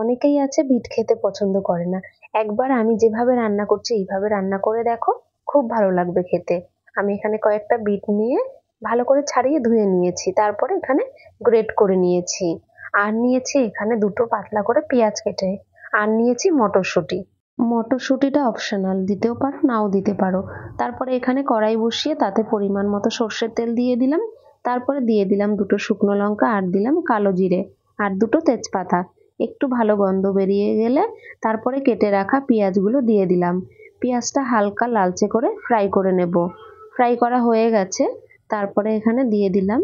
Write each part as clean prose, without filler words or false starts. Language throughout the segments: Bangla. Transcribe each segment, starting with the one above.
অনেকেই আছে বিট খেতে পছন্দ করে না। একবার আমি যেভাবে রান্না করছি এইভাবে রান্না করে দেখো, খুব ভালো লাগবে খেতে। আমি এখানে কয়েকটা বিট নিয়ে ভালো করে ছাড়িয়ে ধুয়ে নিয়েছি, তারপরে এখানে গ্রেট করে নিয়েছি। আর নিয়েছি এখানে দুটো পাতলা করে পেঁয়াজ কেটে। আর নিয়েছি মটরশুঁটি। মটরশুঁটিটা অপশনাল, দিতেও পারো নাও দিতে পারো। তারপরে এখানে কড়াই বসিয়ে তাতে পরিমাণ মতো সর্ষের তেল দিয়ে দিলাম। তারপরে দিয়ে দিলাম দুটো শুকনো লঙ্কা, আর দিলাম কালো জিরে, আর দুটো তেজপাতা। একটু ভালো গন্ধ বেরিয়ে গেলে তারপরে কেটে রাখা পেঁয়াজগুলো দিয়ে দিলাম। পেঁয়াজটা হালকা লালচে করে ফ্রাই করে নেব। ফ্রাই করা হয়ে গেছে, তারপরে এখানে দিয়ে দিলাম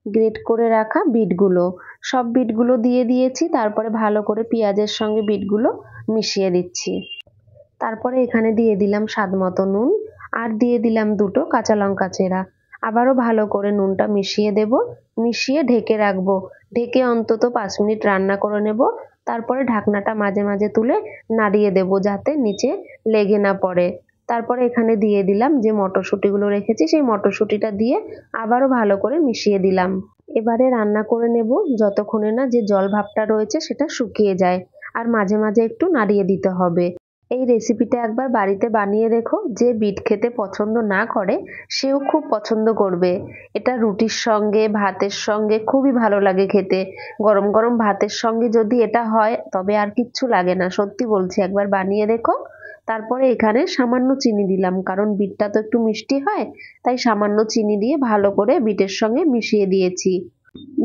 গ্রেট করে রাখা বিটগুলো। সব বিটগুলো দিয়ে দিয়েছি, তারপরে ভালো করে পেঁয়াজের সঙ্গে বিটগুলো মিশিয়ে দিচ্ছি। তারপরে এখানে দিয়ে দিলাম স্বাদ মতো নুন, আর দিয়ে দিলাম দুটো কাঁচা লঙ্কা চেরা। আবারও ভালো করে নুনটা মিশিয়ে দেব, মিশিয়ে ঢেকে রাখবো। ঢেকে অন্তত 5 মিনিট রান্না করে নেব। তারপরে ঢাকনাটা মাঝে মাঝে তুলে নাড়িয়ে দেব যাতে নিচে লেগে না পড়ে। তারপরে এখানে দিয়ে দিলাম যে মটরশুঁটিগুলো রেখেছি, সেই মটরশুঁটিটা দিয়ে আবারও ভালো করে মিশিয়ে দিলাম। এবারে রান্না করে নেব যতক্ষণে না যে জল ভাবটা রয়েছে সেটা শুকিয়ে যায়। আর মাঝে মাঝে একটু নাড়িয়ে দিতে হবে। এই রেসিপিটা একবার বাড়িতে বানিয়ে দেখো, যে বিট খেতে পছন্দ না করে সেও খুব পছন্দ করবে। এটা রুটির সঙ্গে, ভাতের সঙ্গে খুবই ভালো লাগে খেতে। গরম গরম ভাতের সঙ্গে যদি এটা হয় তবে আর কিচ্ছু লাগে না, সত্যি বলছি, একবার বানিয়ে দেখো। তারপরে এখানে সামান্য চিনি দিলাম, কারণ বিটটা তো একটু মিষ্টি হয়, তাই সামান্য চিনি দিয়ে ভালো করে বিটের সঙ্গে মিশিয়ে দিয়েছি।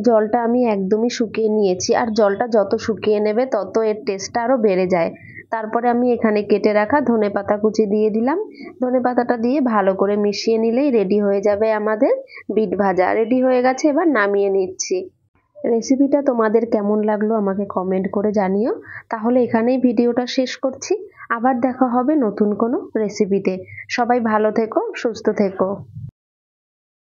জলটা আমি একদমই শুকিয়ে নিয়েছি, আর জলটা যত শুকিয়ে নেবে তত এর টেস্টটা আরো বেড়ে যায়। তারপরে আমি এখানে কেটে রাখা ধনেপাতা কুচি দিয়ে দিলাম। ধনেপাতাটা দিয়ে ভালো করে মিশিয়ে নিলেই রেডি হয়ে যাবে আমাদের বিট ভাজা। রেডি হয়ে গেছে, এবার নামিয়ে নিচ্ছি। রেসিপিটা তোমাদের কেমন লাগলো আমাকে কমেন্ট করে জানিও। তাহলে এখানেই ভিডিওটা শেষ করছি। আবার দেখা হবে নতুন কোনো রেসিপিতে। সবাই ভালো থেকো, সুস্থ থেকো।